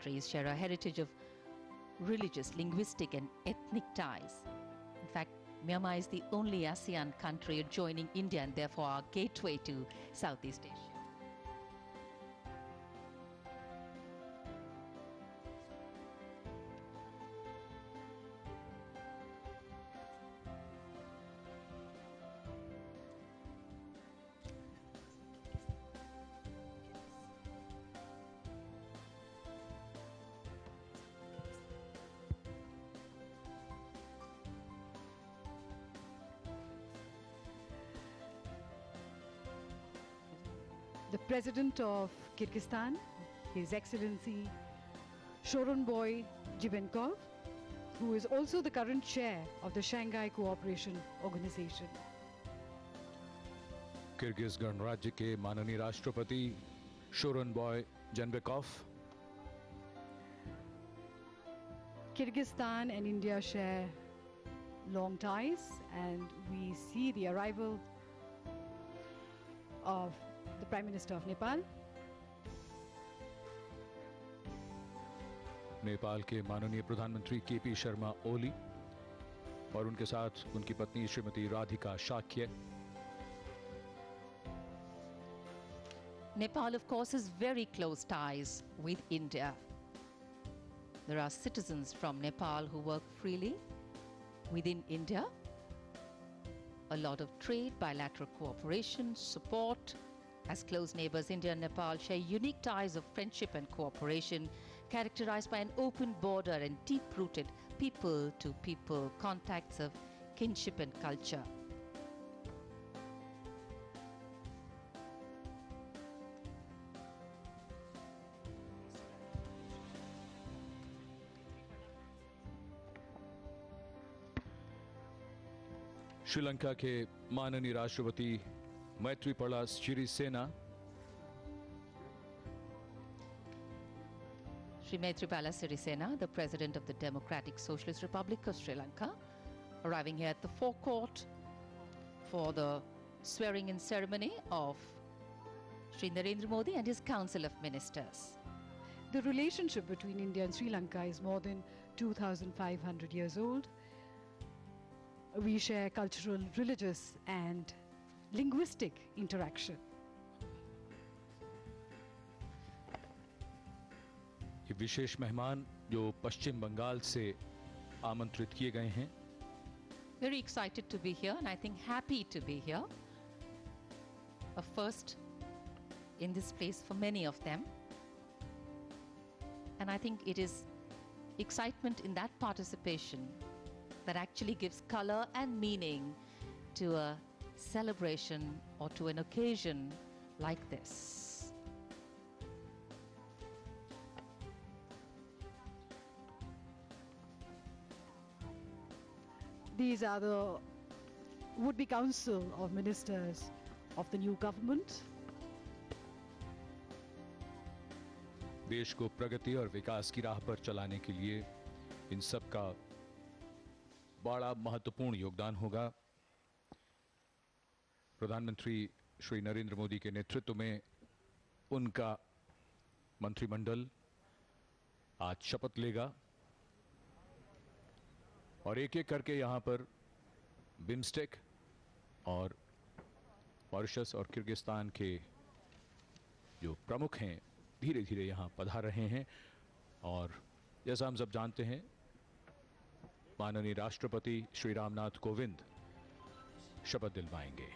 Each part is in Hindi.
countries share a heritage of religious, linguistic, and ethnic ties. In fact, Myanmar is the only ASEAN country adjoining India and therefore our gateway to Southeast Asia. The President of Kyrgyzstan, His Excellency Shoronboy Jibenkov, who is also the current chair of the Shanghai Cooperation Organization. Kyrgyz गणराज्य के माननीय राष्ट्रपति शोरनबॉय जेनबेकॉफ. Kyrgyzstan and India share long ties, and we see the arrival of the Prime Minister of Nepal. Nepal के माननीय प्रधानमंत्री केपी शर्मा ओली और उनके साथ उनकी पत्नी Shrimati Radhika Shakya. Nepal, of course, has very close ties with India. There are citizens from Nepal who work freely within India. A lot of trade, bilateral cooperation, support. As close neighbors, India and Nepal share unique ties of friendship and cooperation, characterized by an open border and deep-rooted people-to-people contacts of kinship and culture. Sri Lanka के माननीय राष्ट्रपति Maithripala Sirisena. Shri Maitripala Sirisena, the President of the Democratic Socialist Republic of Sri Lanka, arriving here at the forecourt for the swearing-in ceremony of Shri Narendra Modi and his Council of Ministers. The relationship between India and Sri Lanka is more than 2,500 years old. We share cultural, religious, and linguistic interaction. ये विशेष मेहमान जो पश्चिम बंगाल से आमंत्रित किए गए हैं. Very excited to be here and I think happy to be here. A first in this place for many of them. And I think it is excitement in that participation that actually gives color and meaning to a celebration or to an occasion like this. These are the would-be council of ministers of the new government. देश को प्रगति और विकास की राह पर चलाने के लिए इन सब का बड़ा महत्वपूर्ण योगदान होगा. प्रधानमंत्री श्री नरेंद्र मोदी के नेतृत्व में उनका मंत्रिमंडल आज शपथ लेगा और एक एक करके यहां पर बिम्स्टेक और मॉरिशस और किर्गिस्तान के जो प्रमुख हैं धीरे धीरे यहां पधार रहे हैं. और जैसा हम सब जानते हैं, माननीय राष्ट्रपति श्री रामनाथ कोविंद शपथ दिलवाएंगे.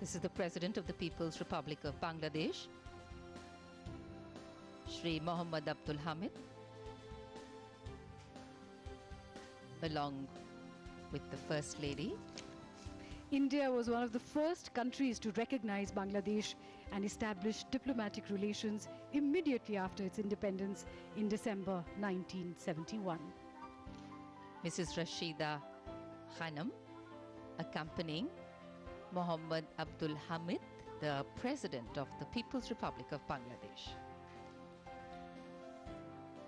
This is the President of the People's Republic of Bangladesh, Shri Mohammad Abdul Hamid, along with the First Lady. India was one of the first countries to recognize Bangladesh and establish diplomatic relations immediately after its independence in December 1971. Mrs. Rashida Khanum, accompanying Mohammad Abdul Hamid, the President of the People's Republic of Bangladesh.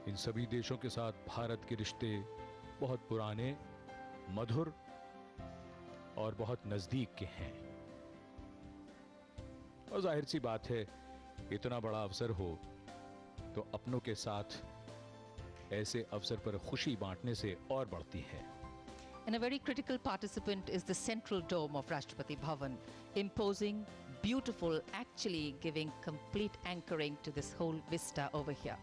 इन सभी देशों के साथ भारत के रिश्ते बहुत पुराने, मधुर और बहुत नज़दीक के हैं। और जाहिर सी बात है, इतना बड़ा अवसर हो तो अपनों के साथ ऐसे अवसर पर खुशी बांटने से और बढ़ती है। And a very critical participant is the central dome of Rashtrapati Bhavan, imposing, beautiful, actually giving complete anchoring to this whole vista over here.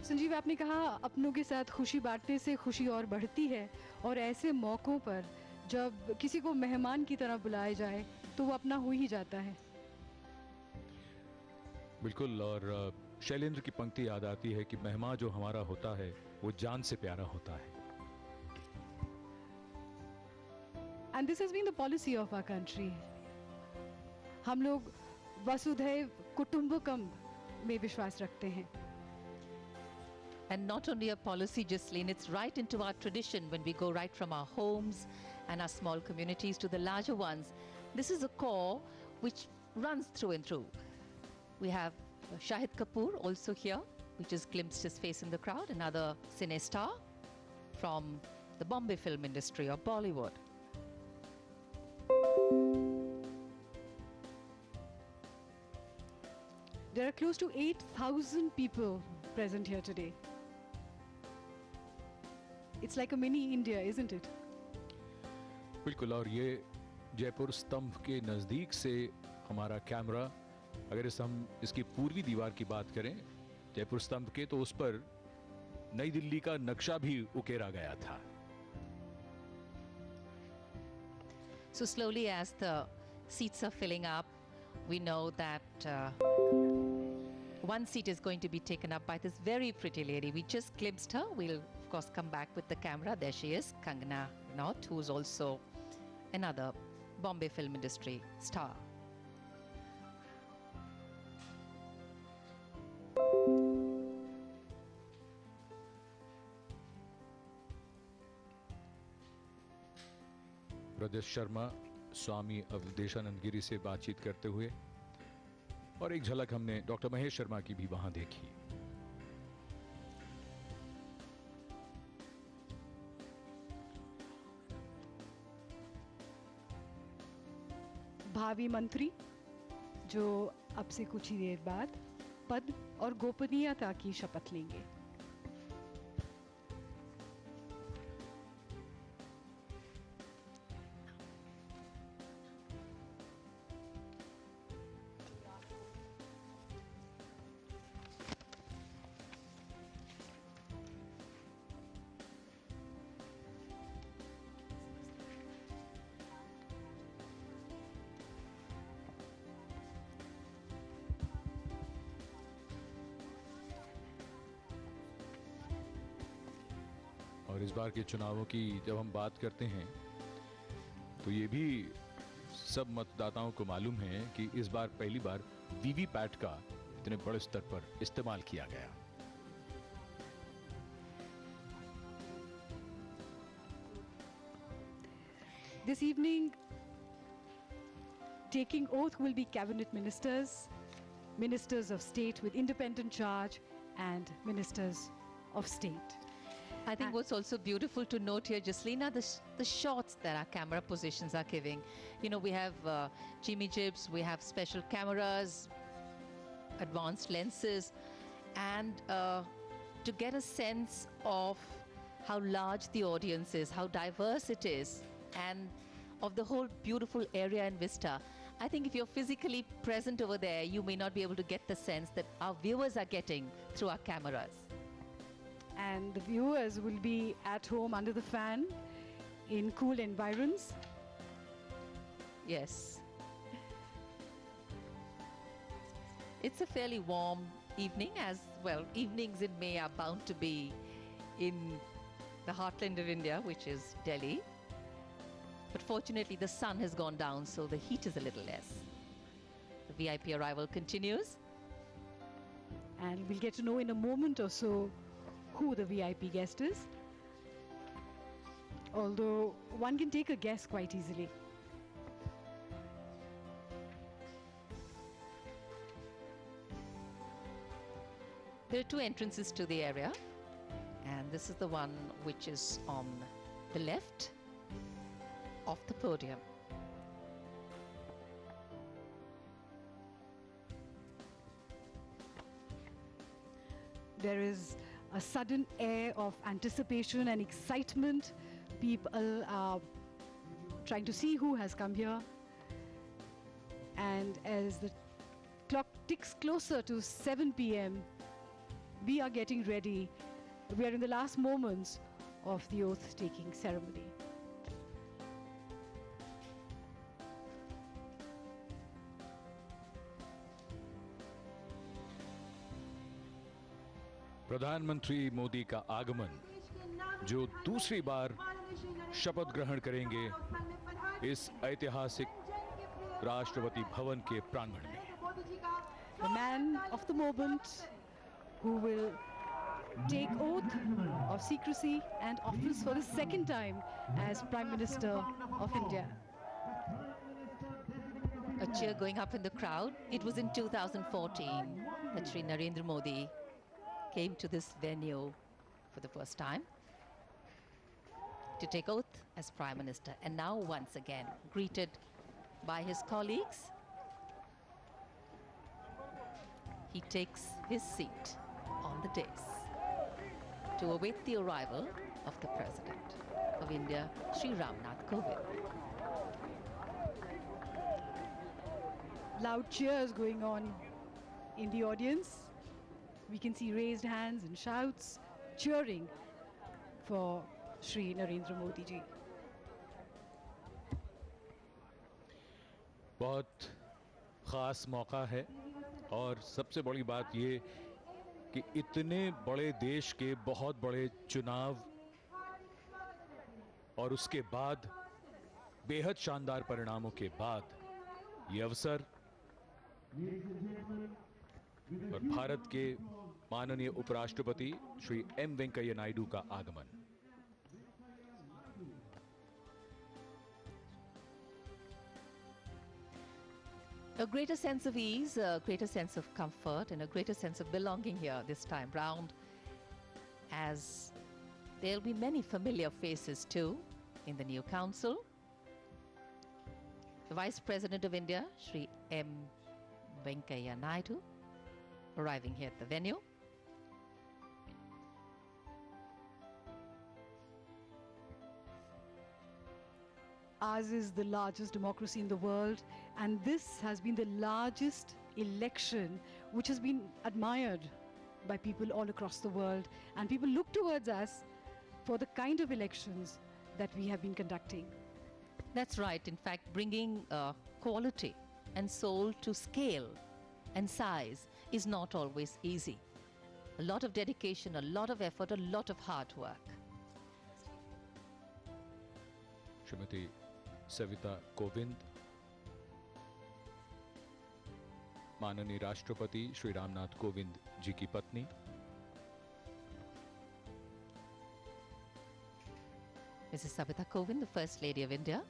Sanjeev, आपने कहा अपनों के साथ खुशी बांटने से खुशी और बढ़ती है, और ऐसे मौक़ों पर जब किसी को मेहमान की तरह बुलाया जाए तो वो अपना हो ही जाता है। बिल्कुल, और शैलेंद्र की पंक्ति याद आती है कि मेहमान जो हमारा होता है वो जान से प्यारा होता है। And this has been the policy of our country. हम लोग वसुधैव कुटुंबकम में विश्वास रखते हैं। And not only a policy, Jasleen, it's right into our tradition when we go right from our homes and our small communities to the larger ones. This is a core which runs through and through. We have Shahid Kapoor also here, which has glimpsed his face in the crowd, another cine star from the Bombay film industry or Bollywood. There are close to 8,000 people present here today. It's like a mini India, isn't it? बिल्कुल, और ये जयपुर स्तंभ के नज़दीक से हमारा कैमरा, अगर हम इसकी पूर्वी दीवार की बात करें जयपुर स्तंभ के, तो उस पर नई दिल्ली का नक्शा भी उकेरा गया था। So slowly, as the seats are filling up, we know that one seat is going to be taken up by this very pretty lady. We just glimpsed her. We'll of course come back with the camera. There she is, Kangana Ranaut, who is also another Bombay film industry star. Brajesh Sharma Swami Avdheshanand Giri से बातचीत करते हुए, और एक झलक हमने डॉक्टर महेश शर्मा की भी वहां देखी। भावी मंत्री जो अब से कुछ ही देर बाद पद और गोपनीयता की शपथ लेंगे। और इस बार के चुनावों की जब हम बात करते हैं तो ये भी सब मतदाताओं को मालूम है कि इस बार पहली बार वीवीपैट का इतने बड़े स्तर पर इस्तेमाल किया गया। This evening, taking oath will be cabinet ministers, ministers of state with independent charge, and ministers of state. I think what's also beautiful to note here, Jaslina, the shots that our camera positions are giving. You know, we have Jimmy Jibs, we have special cameras, advanced lenses, and to get a sense of how large the audience is, how diverse it is, and of the whole beautiful area and vista. I think if you're physically present over there, you may not be able to get the sense that our viewers are getting through our cameras. And the viewers will be at home under the fan in cool environs. Yes. It's a fairly warm evening, as well. Evenings in May are bound to be in the heartland of India, which is Delhi. But fortunately, the sun has gone down, so the heat is a little less. The VIP arrival continues. And we'll get to know in a moment or so who the VIP guest is. Although one can take a guess quite easily. There are two entrances to the area, and this is the one which is on the left of the podium. There is a sudden air of anticipation and excitement. People are trying to see who has come here. And as the clock ticks closer to 7 p.m., we are getting ready. We are in the last moments of the oath-taking ceremony. प्रधानमंत्री मोदी का आगमन, जो दूसरी बार शपथ ग्रहण करेंगे इस ऐतिहासिक राष्ट्रपति भवन के प्रांगण में. The man of the moment who will take oath of secrecy and office for the second time as Prime Minister of India. A cheer going up in the crowd. It was in 2014 that Shri Narendra Modi came to this venue for the first time to take oath as Prime Minister, and now once again greeted by his colleagues, he takes his seat on the dais to await the arrival of the President of India, Shri Ramnath Kovind. Loud cheers going on in the audience. We can see raised hands and shouts cheering for Shri Narendra Modi ji. बहुत ख़ास मौका है और सबसे बड़ी बात ये कि इतने बड़े देश के बहुत बड़े चुनाव और उसके बाद बेहद शानदार परिणामों के बाद ये अवसर और भारत के माननीय उपराष्ट्रपति श्री एम वेंकैया नायडू का आगमन. A greater sense of ease, a greater sense of comfort, and a greater sense of belonging here this time round, as there'll be many familiar faces too in the new council. The Vice President of India, Shri M. Venkaiah Naidu, arriving here at the venue. Ours is the largest democracy in the world, and this has been the largest election which has been admired by people all across the world, and people look towards us for the kind of elections that we have been conducting. That's right. In fact, bringing quality and soul to scale and size is not always easy. A lot of dedication, a lot of effort, a lot of hard work. Shrimati Savita Kovind, माननीय राष्ट्रपति श्री रामनाथ कोविंद जी की पत्नी, Mrs. Savita Kovind, the First Lady of India,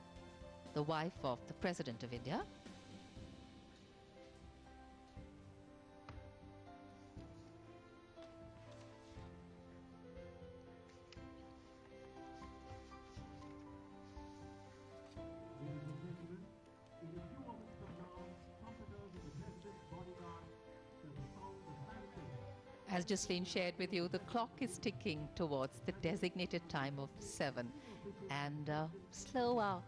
the wife of the President of India. As Jocelyn shared with you, the clock is ticking towards the designated time of 7. And slow,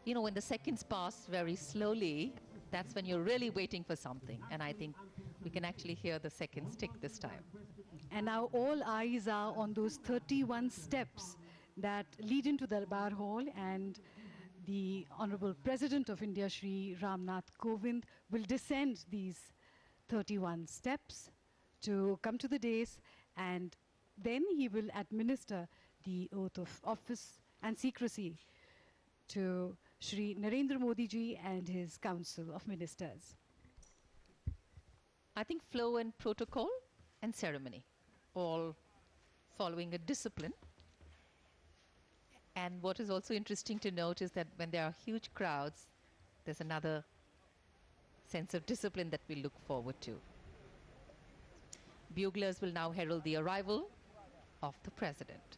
you know, when the seconds pass very slowly, that's when you're really waiting for something. And I think we can actually hear the seconds tick this time. And now all eyes are on those 31 steps that lead into the Darbar Hall, and the Honorable President of India, Shri Ramnath Kovind, will descend these 31 steps to come to the dais, and then he will administer the oath of office and secrecy to Shri Narendra Modi ji and his Council of Ministers. I think flow and protocol and ceremony, all following a discipline. And what is also interesting to note is that when there are huge crowds, there's another sense of discipline that we look forward to. Buglers will now herald the arrival of the President.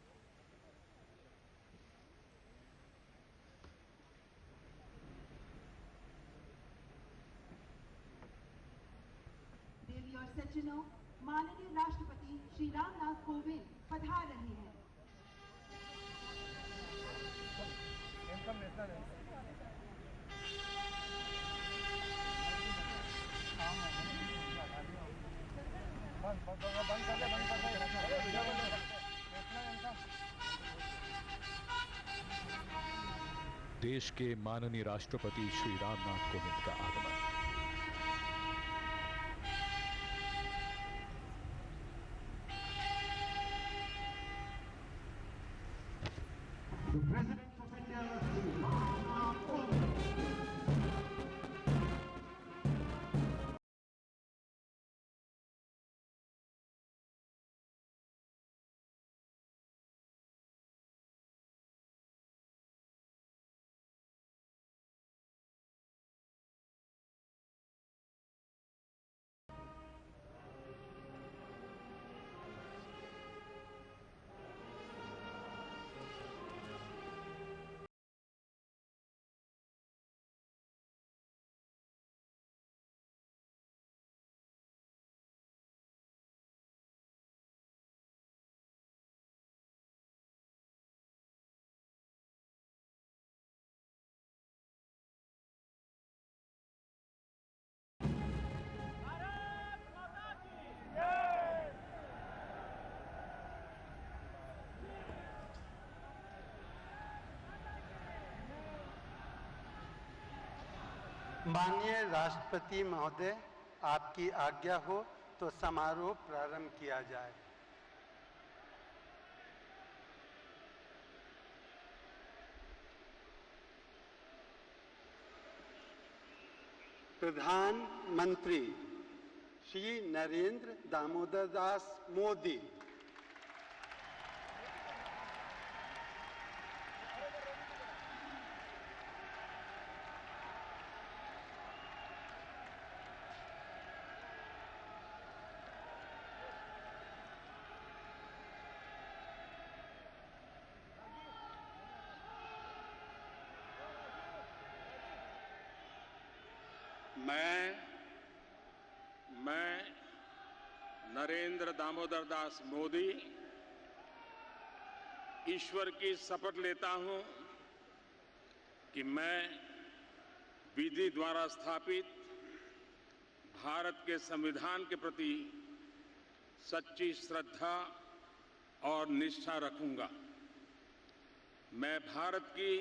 सज्जनों, माननीय राष्ट्रपति श्री रामनाथ कोविंद पधार रहे हैं। देश के माननीय राष्ट्रपति श्री रामनाथ कोविंद का आगमन। माननीय राष्ट्रपति महोदय, आपकी आज्ञा हो तो समारोह प्रारंभ किया जाए। प्रधानमंत्री श्री नरेंद्र दामोदर दास मोदी। मैं नरेंद्र दामोदर दास मोदी ईश्वर की शपथ लेता हूं कि मैं विधि द्वारा स्थापित भारत के संविधान के प्रति सच्ची श्रद्धा और निष्ठा रखूंगा। मैं भारत की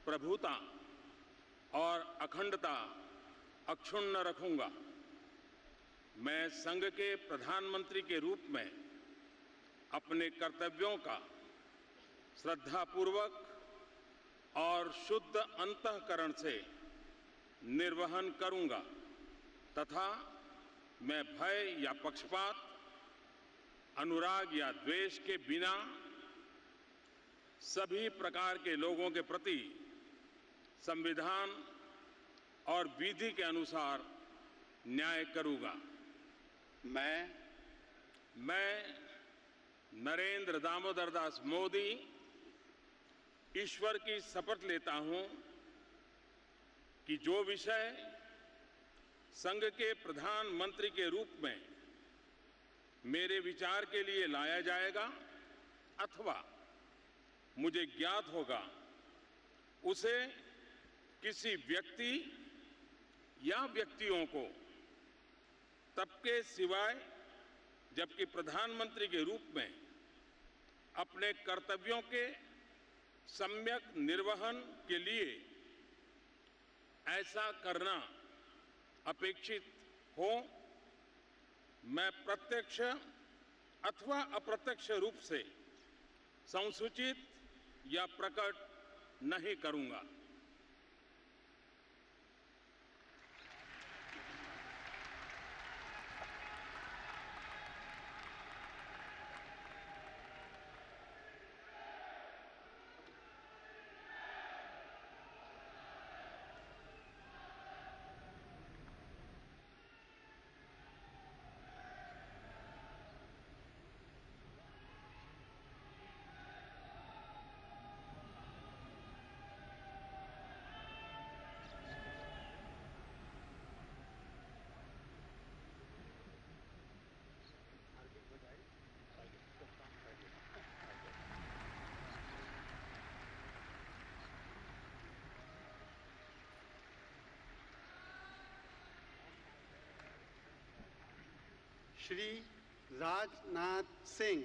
प्रभुता और अखंडता अक्षुण्ण रखूंगा। मैं संघ के प्रधानमंत्री के रूप में अपने कर्तव्यों का श्रद्धापूर्वक और शुद्ध अंतःकरण से निर्वहन करूंगा तथा मैं भय या पक्षपात, अनुराग या द्वेष के बिना सभी प्रकार के लोगों के प्रति संविधान और विधि के अनुसार न्याय करूंगा। मैं नरेंद्र दामोदर दास मोदी ईश्वर की शपथ लेता हूं कि जो विषय संघ के प्रधानमंत्री के रूप में मेरे विचार के लिए लाया जाएगा अथवा मुझे ज्ञात होगा, उसे किसी व्यक्ति या व्यक्तियों को तब के सिवाय जबकि प्रधानमंत्री के रूप में अपने कर्तव्यों के सम्यक निर्वहन के लिए ऐसा करना अपेक्षित हो, मैं प्रत्यक्ष अथवा अप्रत्यक्ष रूप से संसूचित या प्रकट नहीं करूंगा। श्री राजनाथ सिंह।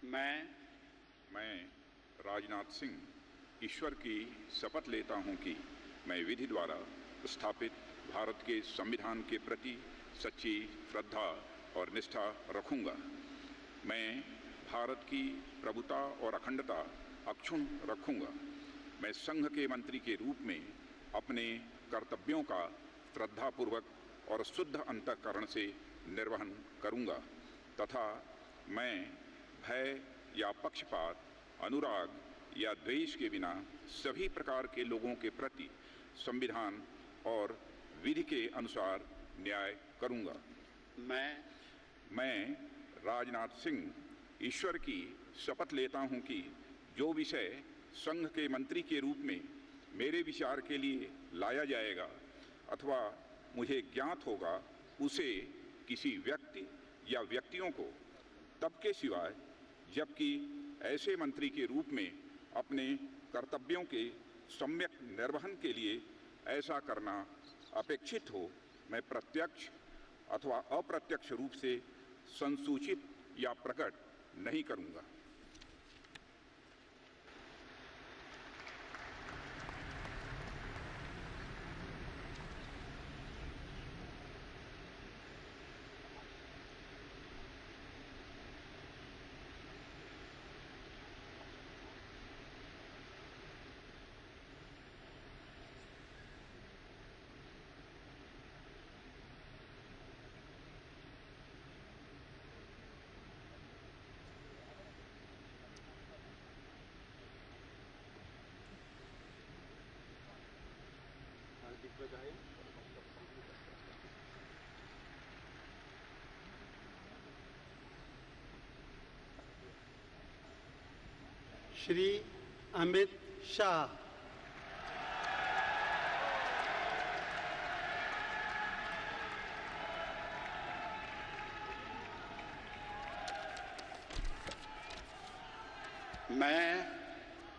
मैं राजनाथ सिंह ईश्वर की शपथ लेता हूं कि मैं विधि द्वारा स्थापित भारत के संविधान के प्रति सच्ची श्रद्धा और निष्ठा रखूंगा। मैं भारत की प्रभुता और अखंडता अक्षुण्ण रखूंगा। मैं संघ के मंत्री के रूप में अपने कर्तव्यों का श्रद्धापूर्वक और शुद्ध अंतःकरण से निर्वहन करूंगा तथा मैं भय या पक्षपात, अनुराग या द्वेष के बिना सभी प्रकार के लोगों के प्रति संविधान और विधि के अनुसार न्याय करूंगा। मैं राजनाथ सिंह ईश्वर की शपथ लेता हूं कि जो विषय संघ के मंत्री के रूप में मेरे विचार के लिए लाया जाएगा अथवा मुझे ज्ञात होगा, उसे किसी व्यक्ति या व्यक्तियों को तब के सिवाय जबकि ऐसे मंत्री के रूप में अपने कर्तव्यों के सम्यक निर्वहन के लिए ऐसा करना अपेक्षित हो, मैं प्रत्यक्ष अथवा अप्रत्यक्ष रूप से संसूचित या प्रकट नहीं करूंगा। श्री अमित शाह।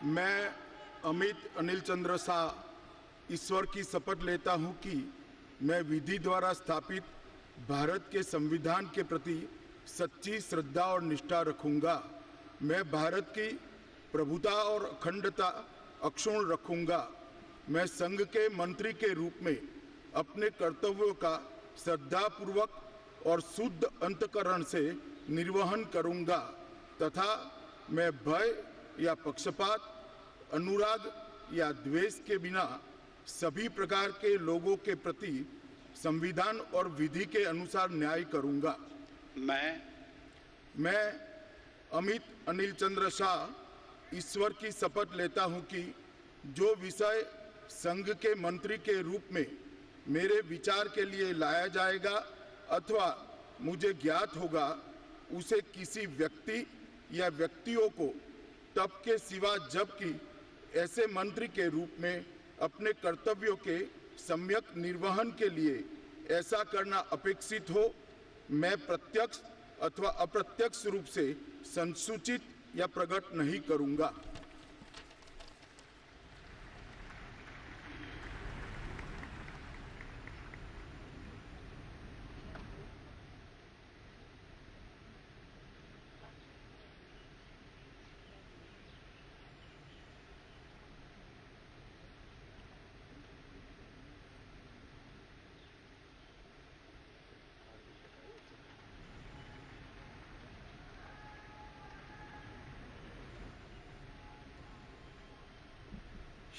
मैं अमित अनिल चंद्र शाह ईश्वर की शपथ लेता हूं कि मैं विधि द्वारा स्थापित भारत के संविधान के प्रति सच्ची श्रद्धा और निष्ठा रखूंगा। मैं भारत की प्रभुता और अखंडता अक्षुण्ण रखूंगा। मैं संघ के मंत्री के रूप में अपने कर्तव्यों का श्रद्धापूर्वक और शुद्ध अंतःकरण से निर्वहन करूंगा तथा मैं भय या पक्षपात, अनुराग या द्वेष के बिना सभी प्रकार के लोगों के प्रति संविधान और विधि के अनुसार न्याय करूंगा। मैं अमित अनिल चंद्र शाह ईश्वर की शपथ लेता हूं कि जो विषय संघ के मंत्री के रूप में मेरे विचार के लिए लाया जाएगा अथवा मुझे ज्ञात होगा, उसे किसी व्यक्ति या व्यक्तियों को तब के सिवा जबकि ऐसे मंत्री के रूप में अपने कर्तव्यों के सम्यक निर्वहन के लिए ऐसा करना अपेक्षित हो, मैं प्रत्यक्ष अथवा अप्रत्यक्ष रूप से संसूचित या प्रकट नहीं करूंगा।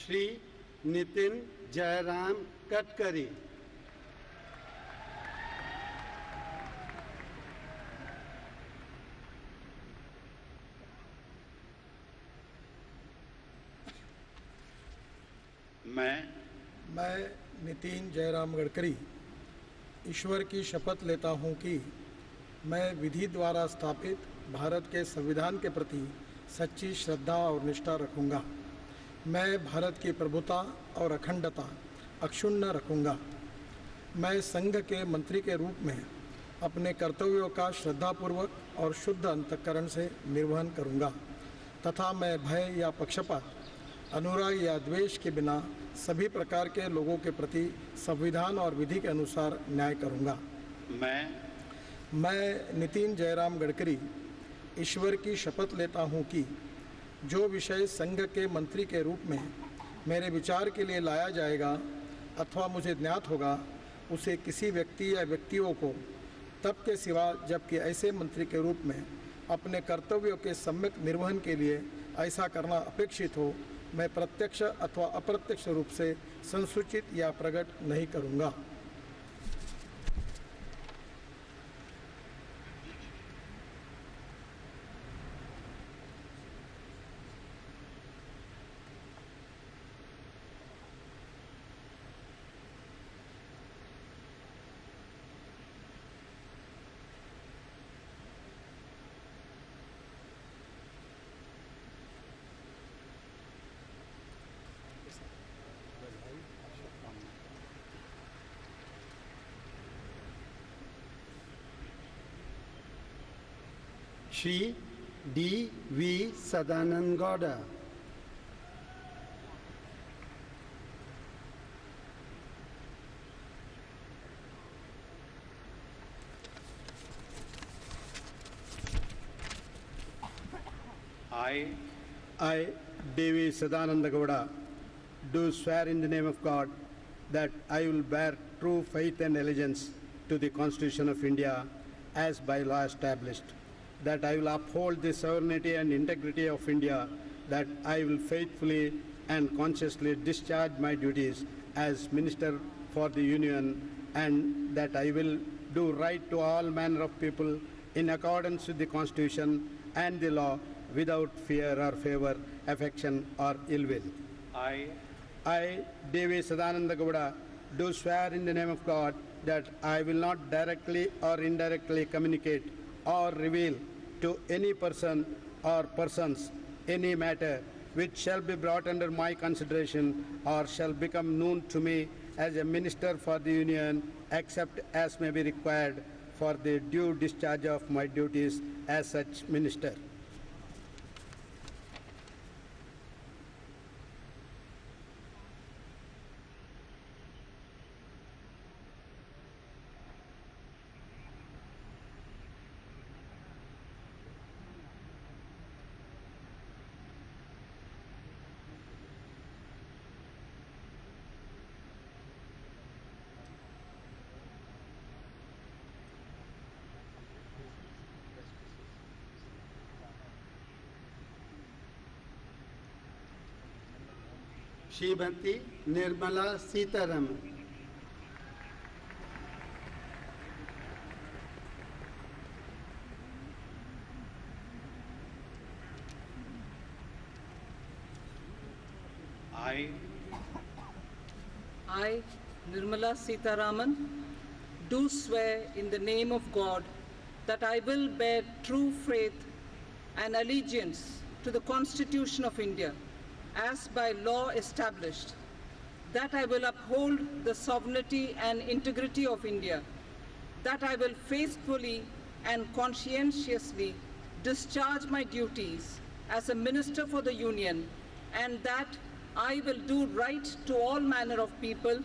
श्री नितिन जयराम गडकरी। मैं नितिन जयराम गडकरी ईश्वर की शपथ लेता हूं कि मैं विधि द्वारा स्थापित भारत के संविधान के प्रति सच्ची श्रद्धा और निष्ठा रखूंगा। मैं भारत की प्रभुता और अखंडता अक्षुण्ण रखूंगा। मैं संघ के मंत्री के रूप में अपने कर्तव्यों का श्रद्धापूर्वक और शुद्ध अंतःकरण से निर्वहन करूंगा तथा मैं भय या पक्षपात, अनुराग या द्वेष के बिना सभी प्रकार के लोगों के प्रति संविधान और विधि के अनुसार न्याय करूँगा। मैं नितिन जयराम गडकरी ईश्वर की शपथ लेता हूँ कि जो विषय संघ के मंत्री के रूप में मेरे विचार के लिए लाया जाएगा अथवा मुझे ज्ञात होगा, उसे किसी व्यक्ति या व्यक्तियों को तब के सिवा जबकि ऐसे मंत्री के रूप में अपने कर्तव्यों के सम्यक निर्वहन के लिए ऐसा करना अपेक्षित हो, मैं प्रत्यक्ष अथवा अप्रत्यक्ष रूप से संसूचित या प्रकट नहीं करूँगा। Shri D.V. Sadanand Gowda, I, D.V. Sadananda Gowda, do swear in the name of God that I will bear true faith and allegiance to the Constitution of India as by law established, that I will uphold the sovereignty and integrity of India, that I will faithfully and consciously discharge my duties as Minister for the Union, and that I will do right to all manner of people in accordance with the Constitution and the law without fear or favor, affection or ill will. I, D.V. Sadananda Gowda, do swear in the name of God that I will not directly or indirectly communicate or reveal to any person or persons any matter which shall be brought under my consideration or shall become known to me as a Minister for the Union, except as may be required for the due discharge of my duties as such Minister. Shrimati Nirmala Sitharaman, I, Nirmala Sitharaman, do swear in the name of God that I will bear true faith and allegiance to the Constitution of India as by law established, that I will uphold the sovereignty and integrity of India, that I will faithfully and conscientiously discharge my duties as a Minister for the Union, and that I will do right to all manner of people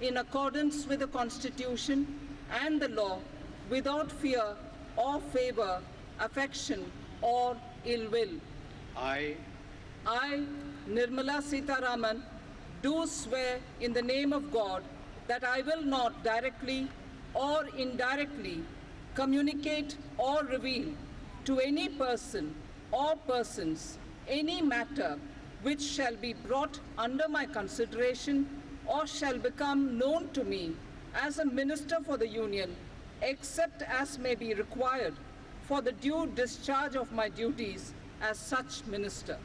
in accordance with the Constitution and the law without fear or favor, affection or ill will. I, Nirmala Sitharaman, do swear in the name of God that I will not directly or indirectly communicate or reveal to any person or persons any matter which shall be brought under my consideration or shall become known to me as a Minister for the Union, except as may be required for the due discharge of my duties as such Minister.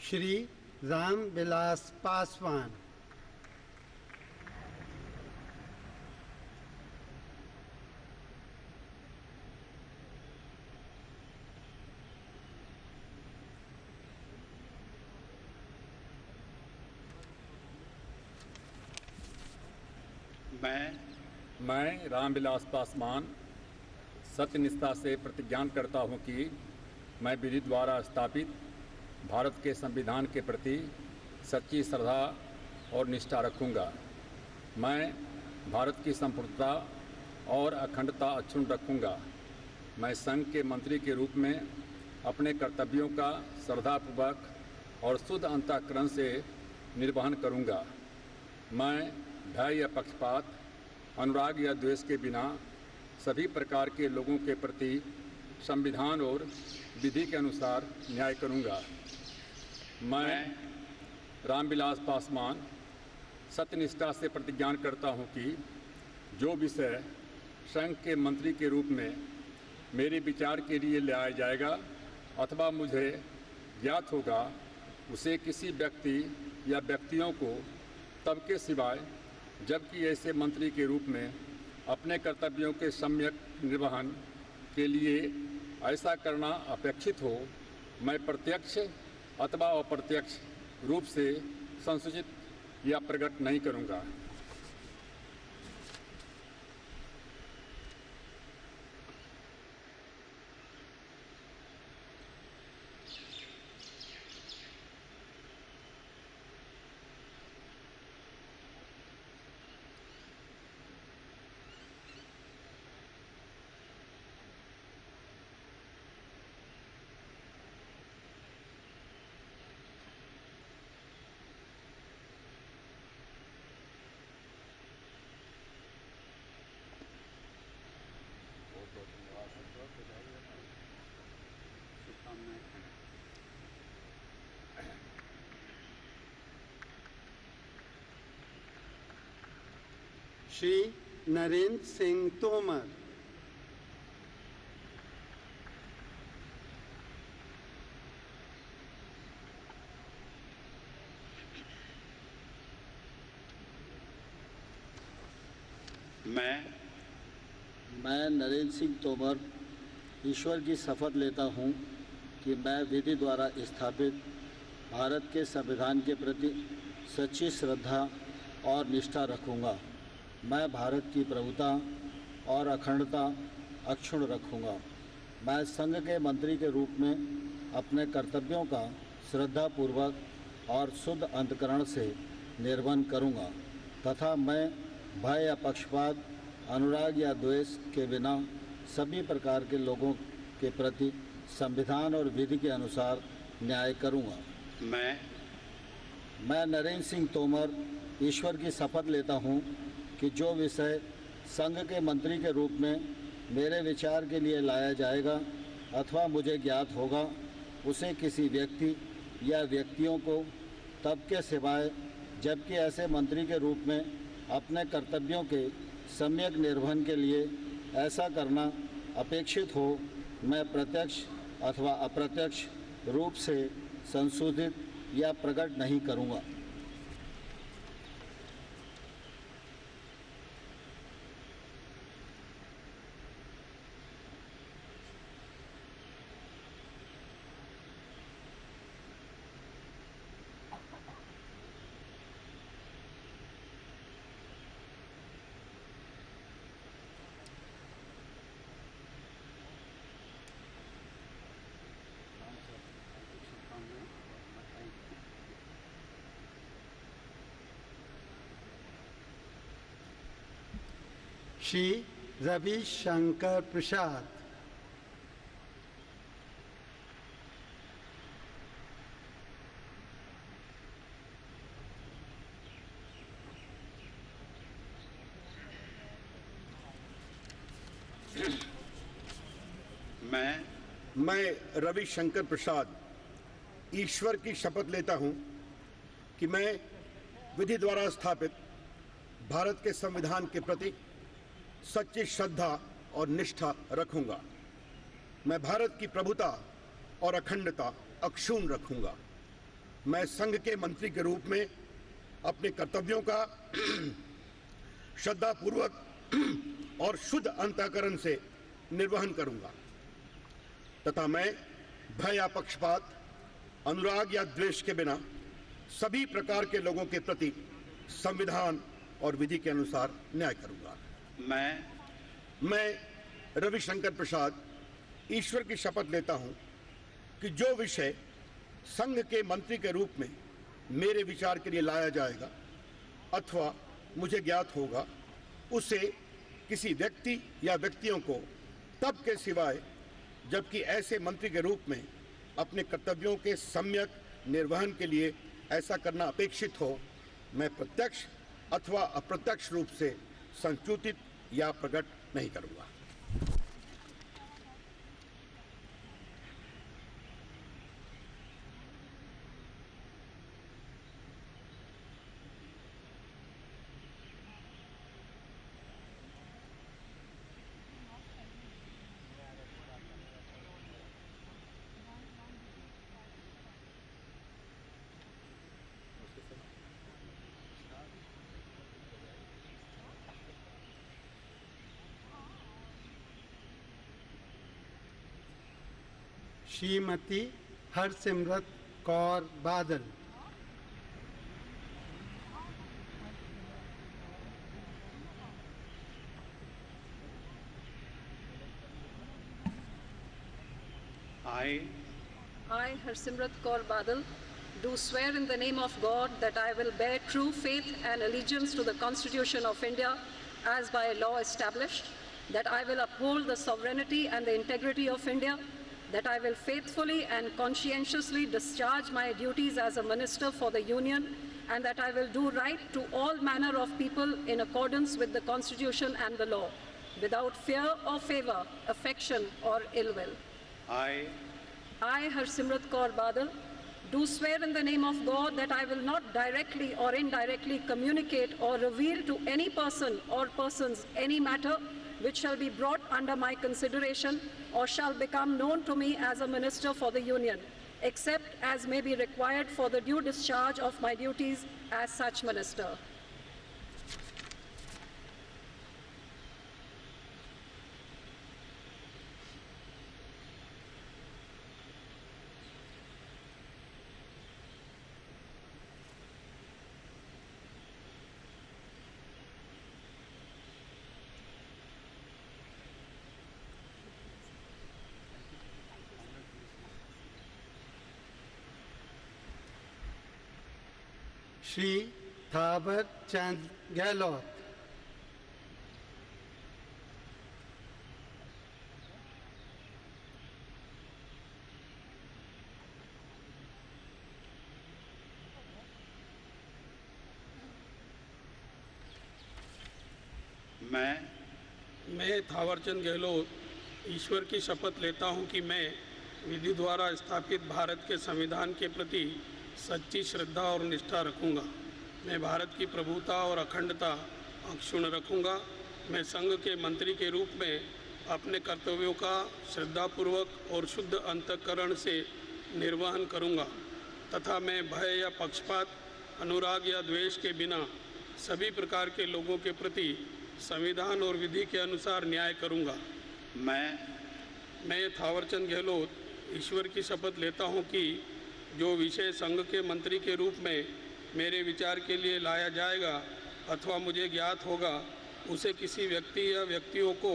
Shri Ramvilas Paswan. मैं रामविलास पासवान सत्यनिष्ठा से प्रतिज्ञान करता हूं कि मैं विधि द्वारा स्थापित भारत के संविधान के प्रति सच्ची श्रद्धा और निष्ठा रखूंगा। मैं भारत की संप्रभुता और अखंडता अक्षुण्ण रखूंगा। मैं संघ के मंत्री के रूप में अपने कर्तव्यों का श्रद्धापूर्वक और शुद्ध अंतःकरण से निर्वहन करूंगा। मैं भय या पक्षपात, अनुराग या द्वेष के बिना सभी प्रकार के लोगों के प्रति संविधान और विधि के अनुसार न्याय करूंगा। मैं रामविलास पासवान सत्यनिष्ठा से प्रतिज्ञान करता हूं कि जो विषय संघ के मंत्री के रूप में मेरे विचार के लिए लाया जाएगा अथवा मुझे ज्ञात होगा, उसे किसी व्यक्ति या व्यक्तियों को तब के सिवाय जबकि ऐसे मंत्री के रूप में अपने कर्तव्यों के सम्यक निर्वहन के लिए ऐसा करना अपेक्षित हो, मैं प्रत्यक्ष अथवा अप्रत्यक्ष रूप से संसूचित या प्रकट नहीं करूंगा। श्री नरेंद्र सिंह तोमर। मैं नरेंद्र सिंह तोमर ईश्वर की शपथ लेता हूं कि मैं विधि द्वारा स्थापित भारत के संविधान के प्रति सच्ची श्रद्धा और निष्ठा रखूंगा। मैं भारत की प्रभुता और अखंडता अक्षुण्ण रखूंगा। मैं संघ के मंत्री के रूप में अपने कर्तव्यों का श्रद्धापूर्वक और शुद्ध अंतःकरण से निर्वहन करूंगा तथा मैं भय या पक्षपात, अनुराग या द्वेष के बिना सभी प्रकार के लोगों के प्रति संविधान और विधि के अनुसार न्याय करूंगा। मैं नरेंद्र सिंह तोमर ईश्वर की शपथ लेता हूं कि जो विषय संघ के मंत्री के रूप में मेरे विचार के लिए लाया जाएगा अथवा मुझे ज्ञात होगा, उसे किसी व्यक्ति या व्यक्तियों को तब के सिवाय जबकि ऐसे मंत्री के रूप में अपने कर्तव्यों के सम्यक निर्वहन के लिए ऐसा करना अपेक्षित हो, मैं प्रत्यक्ष अथवा अप्रत्यक्ष रूप से संशोधित या प्रकट नहीं करूँगा। श्री रवि शंकर प्रसाद। मैं रवि शंकर प्रसाद ईश्वर की शपथ लेता हूं कि मैं विधि द्वारा स्थापित भारत के संविधान के प्रति सच्ची श्रद्धा और निष्ठा रखूंगा। मैं भारत की प्रभुता और अखंडता अक्षुण्ण रखूंगा। मैं संघ के मंत्री के रूप में अपने कर्तव्यों का श्रद्धापूर्वक और शुद्ध अंतःकरण से निर्वहन करूंगा तथा मैं भय या पक्षपात, अनुराग या द्वेष के बिना सभी प्रकार के लोगों के प्रति संविधान और विधि के अनुसार न्याय करूंगा। मैं रविशंकर प्रसाद ईश्वर की शपथ लेता हूं कि जो विषय संघ के मंत्री के रूप में मेरे विचार के लिए लाया जाएगा अथवा मुझे ज्ञात होगा, उसे किसी व्यक्ति या व्यक्तियों को तब के सिवाय जबकि ऐसे मंत्री के रूप में अपने कर्तव्यों के सम्यक निर्वहन के लिए ऐसा करना अपेक्षित हो, मैं प्रत्यक्ष अथवा अप्रत्यक्ष रूप से संसूचित या प्रकट नहीं करूंगा। Shrimati Harsimrat Kaur Badal. I, Harsimrat Kaur Badal, do swear in the name of God that I will bear true faith and allegiance to the Constitution of India as by law established, that I will uphold the sovereignty and the integrity of India, that I will faithfully and conscientiously discharge my duties as a minister for the Union, and that I will do right to all manner of people in accordance with the Constitution and the law, without fear or favor, affection or ill will. I, Harsimrat Kaur Badal, do swear in the name of God that I will not directly or indirectly communicate or reveal to any person or persons any matter which shall be brought under my consideration or shall become known to me as a minister for the Union, except as may be required for the due discharge of my duties as such minister. Shri Thawar Chand Gehlot. मैं थावरचंद गहलोत ईश्वर की शपथ लेता हूं कि मैं विधि द्वारा स्थापित भारत के संविधान के प्रति सच्ची श्रद्धा और निष्ठा रखूंगा। मैं भारत की प्रभुता और अखंडता अक्षुण्ण रखूंगा। मैं संघ के मंत्री के रूप में अपने कर्तव्यों का श्रद्धापूर्वक और शुद्ध अंतःकरण से निर्वहन करूंगा तथा मैं भय या पक्षपात, अनुराग या द्वेष के बिना सभी प्रकार के लोगों के प्रति संविधान और विधि के अनुसार न्याय करूंगा। मैं थावरचंद गहलोत ईश्वर की शपथ लेता हूं कि जो विषय संघ के मंत्री के रूप में मेरे विचार के लिए लाया जाएगा अथवा मुझे ज्ञात होगा, उसे किसी व्यक्ति या व्यक्तियों को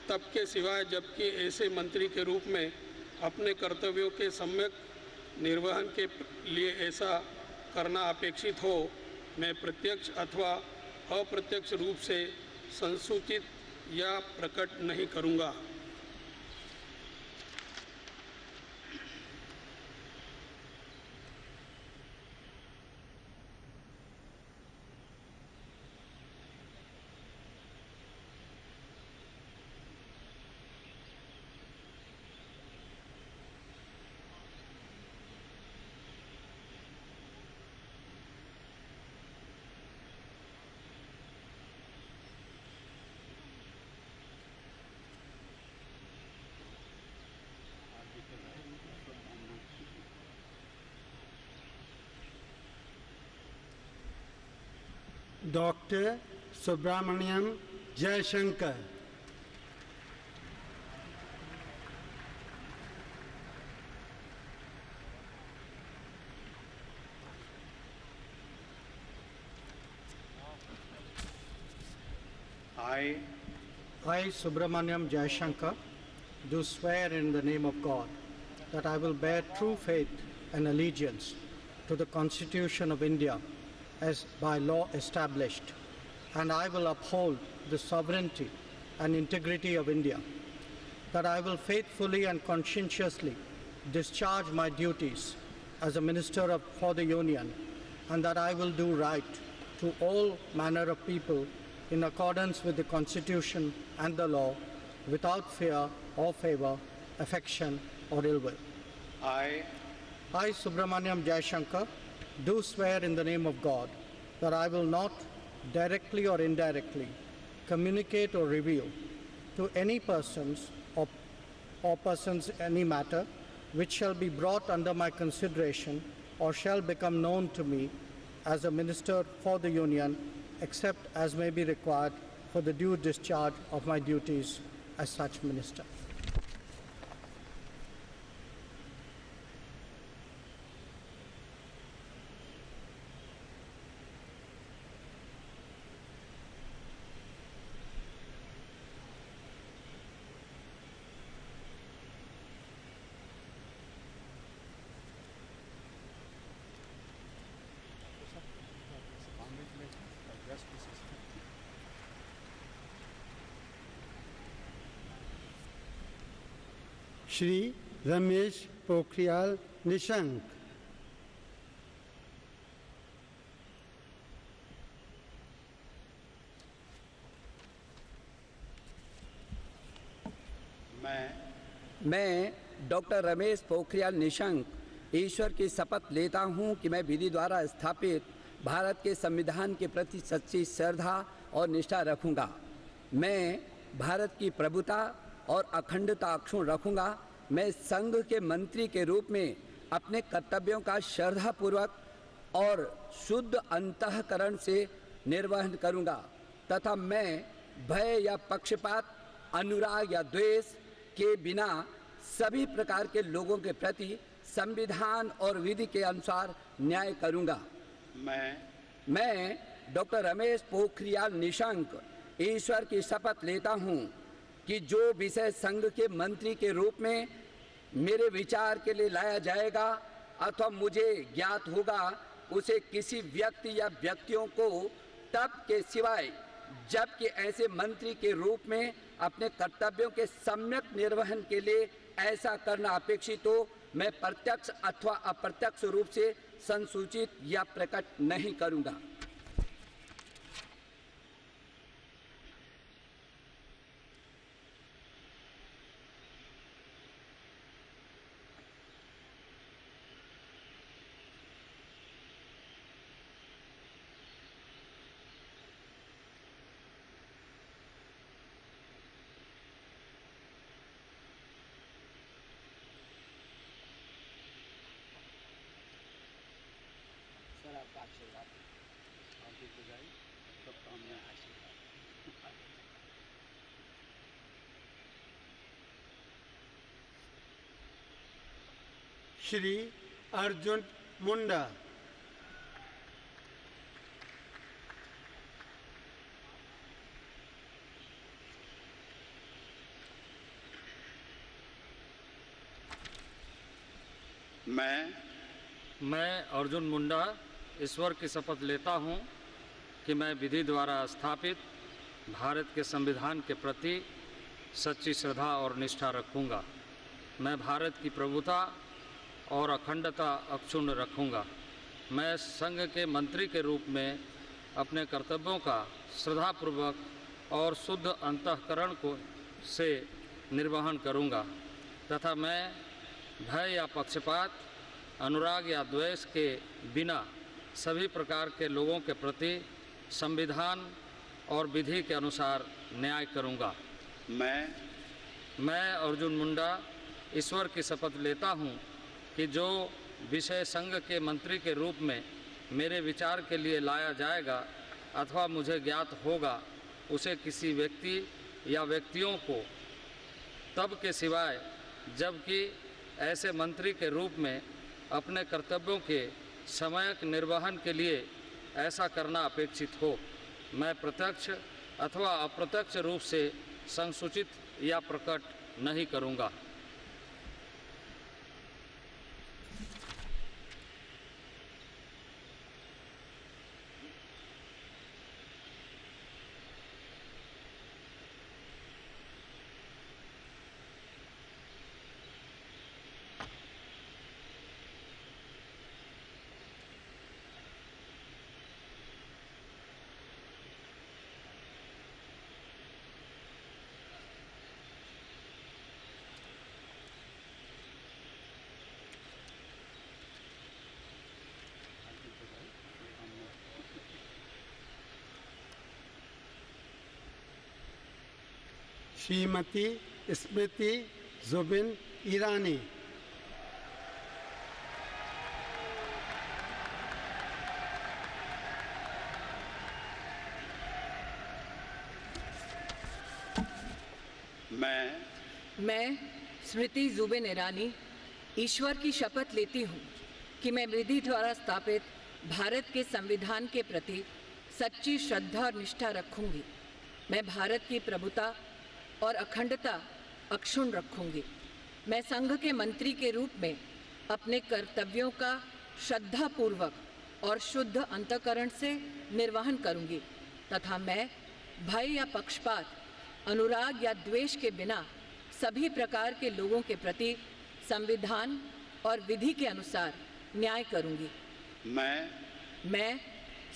तब के सिवाय जबकि ऐसे मंत्री के रूप में अपने कर्तव्यों के सम्यक निर्वहन के लिए ऐसा करना अपेक्षित हो, मैं प्रत्यक्ष अथवा अप्रत्यक्ष रूप से संसूचित या प्रकट नहीं करूँगा। Dr. Subramaniam Jayashankar. I, Subramaniam Jayashankar, do swear in the name of God that I will bear true faith and allegiance to the Constitution of India as by law established, and I will uphold the sovereignty and integrity of India, that I will faithfully and conscientiously discharge my duties as a Minister for the Union, and that I will do right to all manner of people in accordance with the Constitution and the law, without fear or favor, affection or ill will. I, Subramaniam Jayashankar, do swear in the name of God that I will not, directly or indirectly, communicate or reveal to any persons or persons any matter which shall be brought under my consideration or shall become known to me as a Minister for the Union, except as may be required for the due discharge of my duties as such Minister. Shri Ramesh Pokhriyal Nishank. मैं डॉक्टर रमेश पोखरियाल निशंक ईश्वर की शपथ लेता हूं कि मैं विधि द्वारा स्थापित भारत के संविधान के प्रति सच्ची श्रद्धा और निष्ठा रखूंगा। मैं भारत की प्रभुता और अखंडता अक्षुण्ण रखूंगा। मैं संघ के मंत्री के रूप में अपने कर्तव्यों का श्रद्धापूर्वक और शुद्ध अंतःकरण से निर्वहन करूंगा तथा मैं भय या पक्षपात, अनुराग या द्वेष के बिना सभी प्रकार के लोगों के प्रति संविधान और विधि के अनुसार न्याय करूंगा। मैं डॉक्टर रमेश पोखरियाल निशंक ईश्वर की शपथ लेता हूं कि जो विषय संघ के मंत्री के रूप में मेरे विचार के लिए लाया जाएगा अथवा मुझे ज्ञात होगा, उसे किसी व्यक्ति या व्यक्तियों को तब के सिवाय जबकि ऐसे मंत्री के रूप में अपने कर्तव्यों के सम्यक निर्वहन के लिए ऐसा करना अपेक्षित हो, मैं प्रत्यक्ष अथवा अप्रत्यक्ष रूप से संसूचित या प्रकट नहीं करूंगा। Shri Arjun Munda. मैं अर्जुन मुंडा ईश्वर की शपथ लेता हूं कि मैं विधि द्वारा स्थापित भारत के संविधान के प्रति सच्ची श्रद्धा और निष्ठा रखूंगा। मैं भारत की प्रभुता और अखंडता अक्षुण्ण रखूंगा। मैं संघ के मंत्री के रूप में अपने कर्तव्यों का श्रद्धापूर्वक और शुद्ध अंतःकरण से निर्वहन करूंगा तथा मैं भय या पक्षपात, अनुराग या द्वेष के बिना सभी प्रकार के लोगों के प्रति संविधान और विधि के अनुसार न्याय करूंगा। मैं अर्जुन मुंडा ईश्वर की शपथ लेता हूं कि जो विषय संघ के मंत्री के रूप में मेरे विचार के लिए लाया जाएगा अथवा मुझे ज्ञात होगा उसे किसी व्यक्ति या व्यक्तियों को तब के सिवाय जबकि ऐसे मंत्री के रूप में अपने कर्तव्यों के समयक निर्वहन के लिए ऐसा करना अपेक्षित हो, मैं प्रत्यक्ष अथवा अप्रत्यक्ष रूप से संसूचित या प्रकट नहीं करूँगा। श्रीमती स्मृति जुबिन ईरानी। मैं स्मृति जुबिन ईरानी ईश्वर की शपथ लेती हूँ कि मैं विधि द्वारा स्थापित भारत के संविधान के प्रति सच्ची श्रद्धा और निष्ठा रखूंगी। मैं भारत की प्रभुता और अखंडता अक्षुण्ण रखूंगी। मैं संघ के मंत्री के रूप में अपने कर्तव्यों का श्रद्धापूर्वक और शुद्ध अंतःकरण से निर्वहन करूंगी तथा मैं भय या पक्षपात, अनुराग या द्वेष के बिना सभी प्रकार के लोगों के प्रति संविधान और विधि के अनुसार न्याय करूंगी। मैं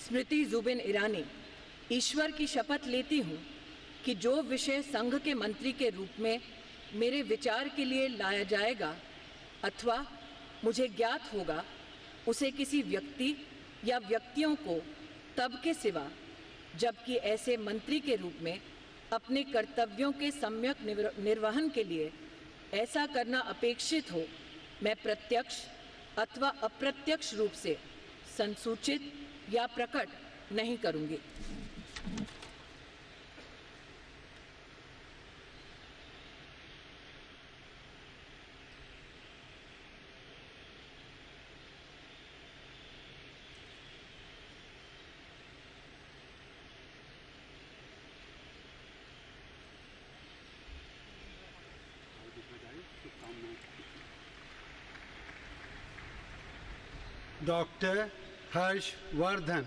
स्मृति जुबिन ईरानी ईश्वर की शपथ लेती हूँ कि जो विषय संघ के मंत्री के रूप में मेरे विचार के लिए लाया जाएगा अथवा मुझे ज्ञात होगा उसे किसी व्यक्ति या व्यक्तियों को तब के सिवा जबकि ऐसे मंत्री के रूप में अपने कर्तव्यों के सम्यक निर्वहन के लिए ऐसा करना अपेक्षित हो, मैं प्रत्यक्ष अथवा अप्रत्यक्ष रूप से संसूचित या प्रकट नहीं करूंगी। डॉक्टर हर्षवर्धन।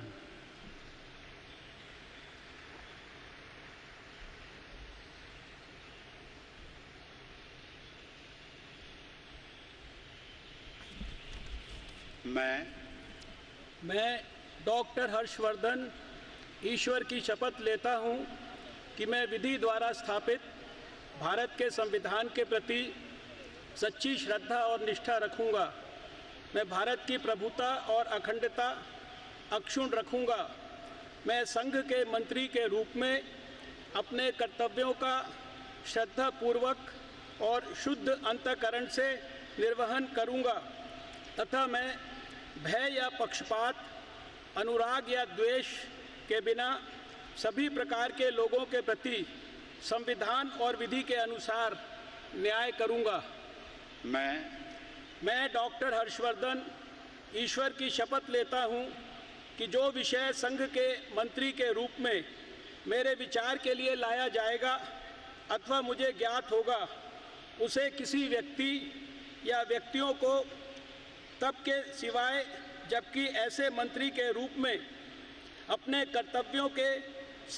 मैं डॉक्टर हर्षवर्धन ईश्वर की शपथ लेता हूँ कि मैं विधि द्वारा स्थापित भारत के संविधान के प्रति सच्ची श्रद्धा और निष्ठा रखूँगा। मैं भारत की प्रभुता और अखंडता अक्षुण्ण रखूँगा। मैं संघ के मंत्री के रूप में अपने कर्तव्यों का श्रद्धापूर्वक और शुद्ध अंतःकरण से निर्वहन करूँगा तथा मैं भय या पक्षपात, अनुराग या द्वेष के बिना सभी प्रकार के लोगों के प्रति संविधान और विधि के अनुसार न्याय करूँगा। मैं डॉक्टर हर्षवर्धन ईश्वर की शपथ लेता हूँ कि जो विषय संघ के मंत्री के रूप में मेरे विचार के लिए लाया जाएगा अथवा मुझे ज्ञात होगा उसे किसी व्यक्ति या व्यक्तियों को तब के सिवाय जबकि ऐसे मंत्री के रूप में अपने कर्तव्यों के